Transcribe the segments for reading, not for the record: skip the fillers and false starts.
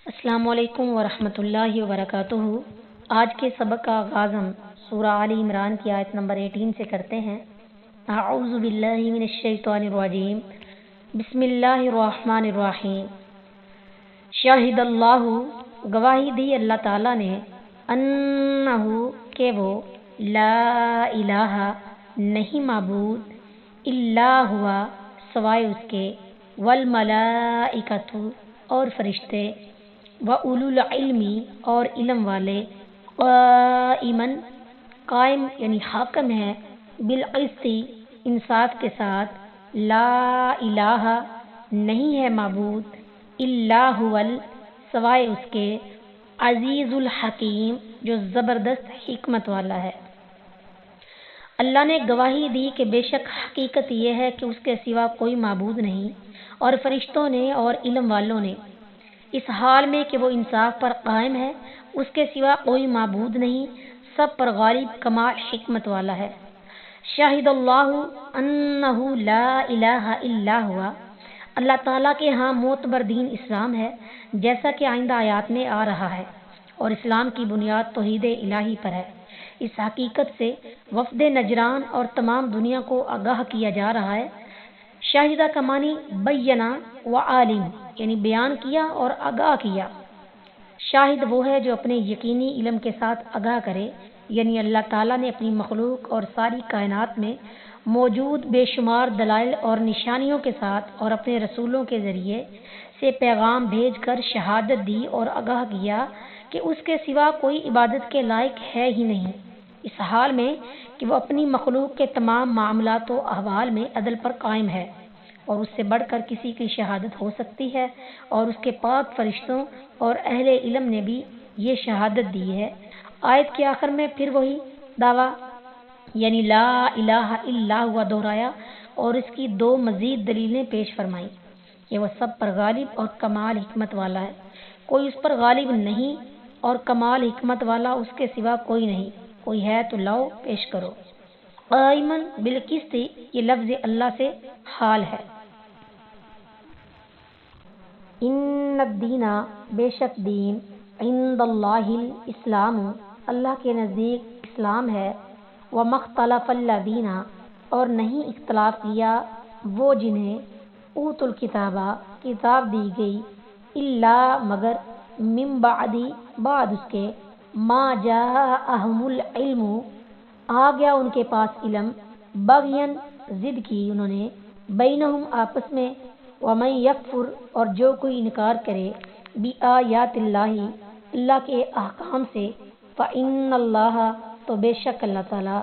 السلام علیکم ورحمۃ اللہ وبرکاتہ۔ آج کے سبق کا آغاز ہم سورہ آل عمران کی آیت نمبر 18 سے کرتے ہیں۔ اعوذ باللہ من الشیطان الرجیم، بسم اللہ الرحمن الرحیم۔ شاہد اللہ، گواہی دی اللہ تعالیٰ نے، انہ کہ وہ، لا الہ نہیں معبود، الا ہوا سوائے اس کے، والملائکۃ اور فرشتے، وَأُولُو الْعِلْمِ اور علم والے، قائماً قائم یعنی حاکم ہے، بالقسط انصاف کے ساتھ، لا الہ نہیں ہے معبود، الا هو سوائے اس کے، عزیز الحکیم جو زبردست حکمت والا ہے۔ اللہ نے گواہی دی کہ بے شک حقیقت یہ ہے کہ اس کے سوا کوئی معبود نہیں، اور فرشتوں نے اور علم والوں نے، اس حال میں کہ وہ انصاف پر قائم ہے، اس کے سوا کوئی معبود نہیں، سب پر غالب کمال حکمت والا ہے۔ شاہد اللہ انہ لا الہ الا ہوا، اللہ تعالیٰ کے ہاں معتبر دین اسلام ہے، جیسا کہ آئندہ آیات میں آ رہا ہے، اور اسلام کی بنیاد توحید الہی پر ہے۔ اس حقیقت سے وفد نجران اور تمام دنیا کو آگاہ کیا جا رہا ہے۔ شاہدہ کا معنی بینا و عالم یعنی بیان کیا اور آگاہ کیا۔ شاہد وہ ہے جو اپنے یقینی علم کے ساتھ آگاہ کرے، یعنی اللہ تعالیٰ نے اپنی مخلوق اور ساری کائنات میں موجود بے شمار دلائل اور نشانیوں کے ساتھ اور اپنے رسولوں کے ذریعے سے پیغام بھیج کر شہادت دی اور آگاہ کیا کہ اس کے سوا کوئی عبادت کے لائق ہے ہی نہیں، اس حال میں کہ وہ اپنی مخلوق کے تمام معاملات و احوال میں عدل پر قائم ہے، اور اس سے بڑھ کر کسی کی شہادت ہو سکتی ہے، اور اس کے پاک فرشتوں اور اہل علم نے بھی یہ شہادت دی ہے۔ آیت کے آخر میں پھر وہی دعویٰ یعنی لا الہ الا ہوا دہرایا، اور اس کی دو مزید دلیلیں پیش فرمائیں کہ وہ سب پر غالب اور کمال حکمت والا ہے، کوئی اس پر غالب نہیں، اور کمال حکمت والا اس کے سوا کوئی نہیں، کوئی ہے تو لاؤ پیش کرو۔ قائماً بالقسط یہ لفظ اللہ سے حال ہے۔ ان الدین بے شک دین، عند اللہ الاسلام اللہ کے نزدیک اسلام ہے، وما اختلف الذین اور نہیں اختلاف کیا وہ جنہیں اوتوا الکتاب کتاب دی گئی، الا مگر من بعد اس کے، ما جاءہم العلم آ گیا ان کے پاس علم، بغین ضد کی انہوں نے، بینہم آپس میں، ومن یکفر اور جو کوئی انکار کرے، بآیات اللہ اللہ کے احکام سے، فإن اللہ تو بے شک اللہ تعالیٰ،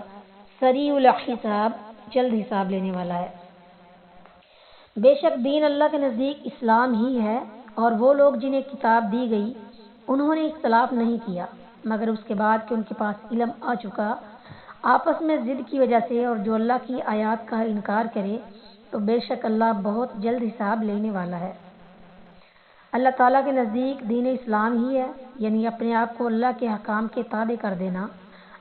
سریع الحساب جلد حساب لینے والا ہے۔ بے شک دین اللہ کے نزدیک اسلام ہی ہے، اور وہ لوگ جنہیں کتاب دی گئی انہوں نے اختلاف نہیں کیا مگر اس کے بعد کہ ان کے پاس علم آ چکا، آپس میں ضد کی وجہ سے، اور جو اللہ کی آیات کا انکار کرے تو بے شک اللہ بہت جلد حساب لینے والا ہے۔ اللہ تعالیٰ کے نزدیک دین اسلام ہی ہے، یعنی اپنے آپ کو اللہ کے حکام کے تابع کر دینا،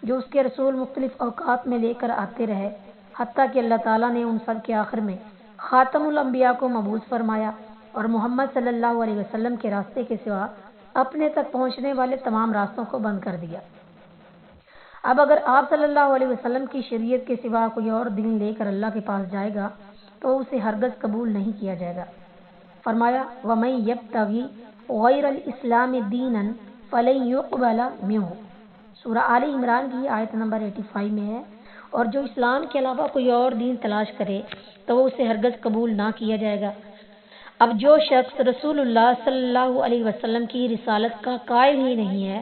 جو اس کے رسول مختلف اوقات میں لے کر آتے رہے، حتیٰ کہ اللہ تعالیٰ نے ان سب کے آخر میں خاتم الانبیاء کو مبعوث فرمایا، اور محمد صلی اللہ علیہ وسلم کے راستے کے سوا اپنے تک پہنچنے والے تمام راستوں کو بند کر دیا۔ اب اگر آپ صلی اللہ علیہ وسلم کی شریعت کے سوا کوئی اور دین لے کر اللہ کے پاس جائے گا تو اسے ہرگز قبول نہیں کیا جائے گا۔ فرمایا وَمَن يَبْتَغِ غَيْرَ الْإِسْلَامِ دِينًا فَلَن يُقْبَلَ مِنْهُ، سورہ آل عمران کی آیت نمبر 85 میں ہے، اور جو اسلام کے علاوہ کوئی اور دین تلاش کرے تو وہ اسے ہرگز قبول نہ کیا جائے گا۔ اب جو شخص رسول اللہ صلی اللہ علیہ وسلم کی رسالت کا قائل ہی نہیں ہے،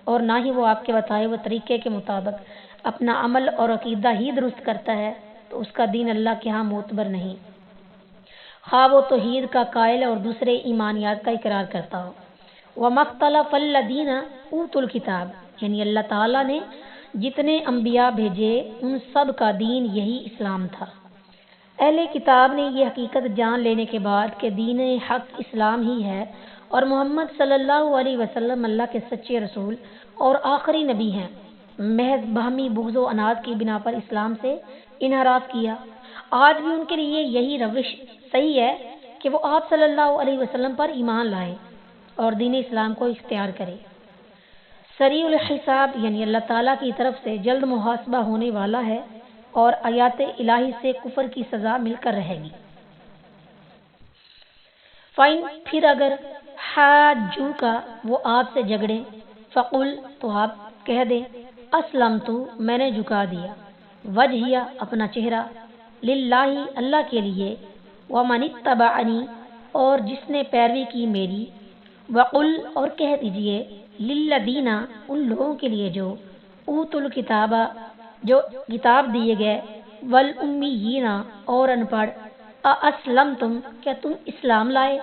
اور نہ ہی وہ آپ کے بتائے ہوئے طریقے کے مطابق اپنا عمل اور عقیدہ ہی درست کرتا ہے، تو اس کا دین اللہ کے ہاں معتبر نہیں، خواہ وہ توحید کا قائل اور دوسرے ایمانیات کا اقرار کرتا ہو۔ وَمَا اخْتَلَفَ الَّذِينَ أُوتُوا الْكِتَابَ یعنی اللہ تعالیٰ نے جتنے انبیاء بھیجے ان سب کا دین یہی اسلام تھا۔ اہل کتاب نے یہ حقیقت جان لینے کے بعد کہ دین حق اسلام ہی ہے، اور محمد صلی اللہ علیہ وسلم اللہ کے سچے رسول اور آخری نبی ہیں، محض باہمی بغض و عناد کی بنا پر اسلام سے انحراف کیا۔ آج بھی ان کے لیے یہی روش صحیح ہے کہ وہ آپ صلی اللہ علیہ وسلم پر ایمان لائیں، اور دین اسلام کو اختیار کرے۔ سریع الحساب یعنی اللہ تعالیٰ کی طرف سے جلد محاسبہ ہونے والا ہے اور آیات الہی سے کفر کی سزا مل کر رہے گی۔ فائن پھر اگر حاجو کا وہ آپ سے جھگڑے، فقل تو آپ کہہ دیں اسلمت میں نے جھکا دیا، وجہیہ اپنا چہرہ، للہ اللہ کے لیے، ومن اتبعنی اور جس نے پیروی کی میری، وقل اور کہہ دیجئے للذین ان لوگوں کے لیے جو اوتوا الکتاب جو کتاب دیے گئے، والامیین اور ان پڑھ، اسلمتم کیا تم اسلام لائے،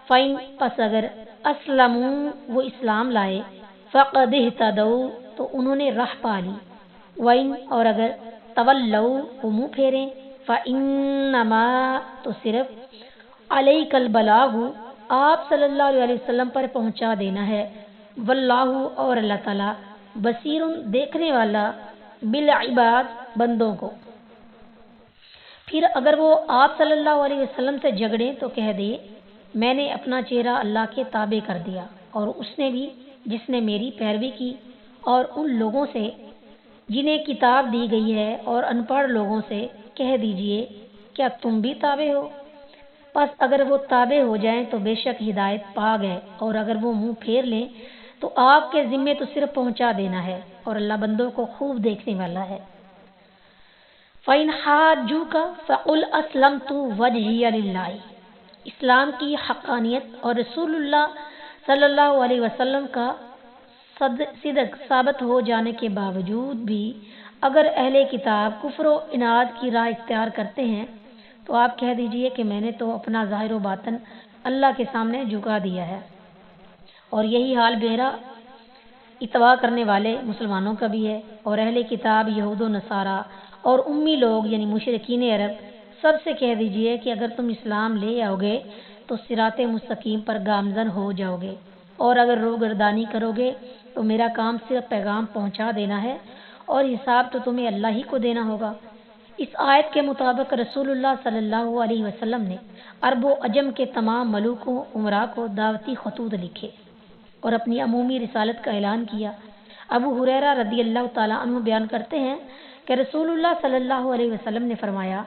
فَإِن پس اگر اسلموا وہ اسلام لائے، فقد اہتدوا تو انہوں نے راہ پا لی، وَإِن اور اگر تولوا وہ منہ پھیریں، فَإِنَّمَا تو صرف علیک البلاغ آپ صلی اللہ علیہ وسلم پر پہنچا دینا ہے، واللہ اور اللہ تعالیٰ بصیر دیکھنے والا بالعباد بندوں کو۔ پھر اگر وہ آپ صلی اللہ علیہ وسلم سے جھگڑیں تو کہہ دے میں نے اپنا چہرہ اللہ کے تابع کر دیا، اور اس نے بھی جس نے میری پیروی کی، اور ان لوگوں سے جنہیں کتاب دی گئی ہے اور ان پڑھ لوگوں سے کہہ دیجئے کیا تم بھی تابع ہو؟ پس اگر وہ تابع ہو جائیں تو بے شک ہدایت پا گئے، اور اگر وہ منہ پھیر لیں تو آپ کے ذمے تو صرف پہنچا دینا ہے، اور اللہ بندوں کو خوب دیکھنے والا ہے۔ فَإِنْ حَاجُّوكَ فَقُلْ أَسْلَمْتُ وَجْهِيَ لِلَّهِ اسلام کی حقانیت اور رسول اللہ صلی اللہ علیہ وسلم کا صدق ثابت ہو جانے کے باوجود بھی اگر اہل کتاب کفر و عناد کی راہ اختیار کرتے ہیں تو آپ کہہ دیجئے کہ میں نے تو اپنا ظاہر و باطن اللہ کے سامنے جھکا دیا ہے، اور یہی حال میرا اتباع کرنے والے مسلمانوں کا بھی ہے، اور اہل کتاب یہود و نصارہ اور امی لوگ یعنی مشرکین عرب سب سے کہہ دیجئے کہ اگر تم اسلام لے آؤ گے تو صراط مستقیم پر گامزن ہو جاؤ گے، اور اگر روگردانی کرو گے تو میرا کام صرف پیغام پہنچا دینا ہے، اور حساب تو تمہیں اللہ ہی کو دینا ہوگا۔ اس آیت کے مطابق رسول اللہ صلی اللہ علیہ وسلم نے عرب و عجم کے تمام ملوکوں عمراء کو دعوتی خطوط لکھے اور اپنی عمومی رسالت کا اعلان کیا۔ ابو ہریرہ رضی اللہ تعالیٰ عنہ بیان کرتے ہیں کہ رسول اللہ صلی اللہ علیہ وسلم نے فرمایا،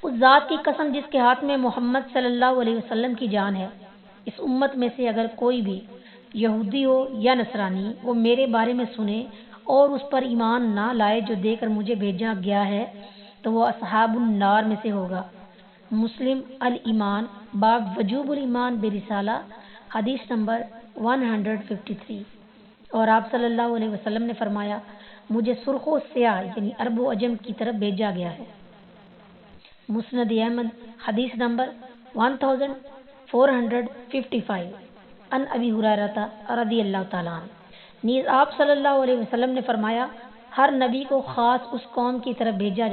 اس ذات کی قسم جس کے ہاتھ میں محمد صلی اللہ علیہ وسلم کی جان ہے، اس امت میں سے اگر کوئی بھی یہودی ہو یا نصرانی وہ میرے بارے میں سنے اور اس پر ایمان نہ لائے جو دے کر مجھے بھیجا گیا ہے تو وہ اصحاب النار میں سے ہوگا۔ مسلم الایمان باب وجوب الایمان برسالہ حدیث نمبر 153۔ اور آپ صلی اللہ علیہ وسلم نے فرمایا، مجھے سرخ و سیاہ یعنی عرب و عجم کی طرف بھیجا گیا ہے۔ مسند احمد حدیث نمبر 1455 ان ابی ہریرہ رضی اللہ تعالیٰ عنہ۔ نیز آپ صلی اللہ علیہ وسلم نے فرمایا، ہر نبی کو خاص اس قوم کی طرف بھیجا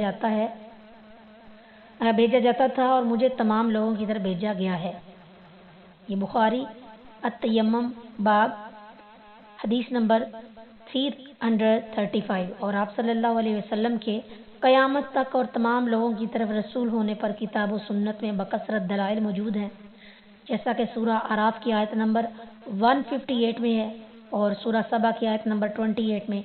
جاتا تھا اور مجھے تمام لوگوں کی طرف بھیجا گیا ہے۔ یہ بخاری التیمم باب حدیث نمبر 335۔ اور آپ صلی اللہ علیہ وسلم کے قیامت تک اور تمام لوگوں کی طرف رسول ہونے پر کتاب و سنت میں بکثرت دلائل موجود ہیں، جیسا کہ سورہ اعراف کی آیت نمبر 158 میں ہے اور سورہ سبا کی آیت نمبر 28 میں،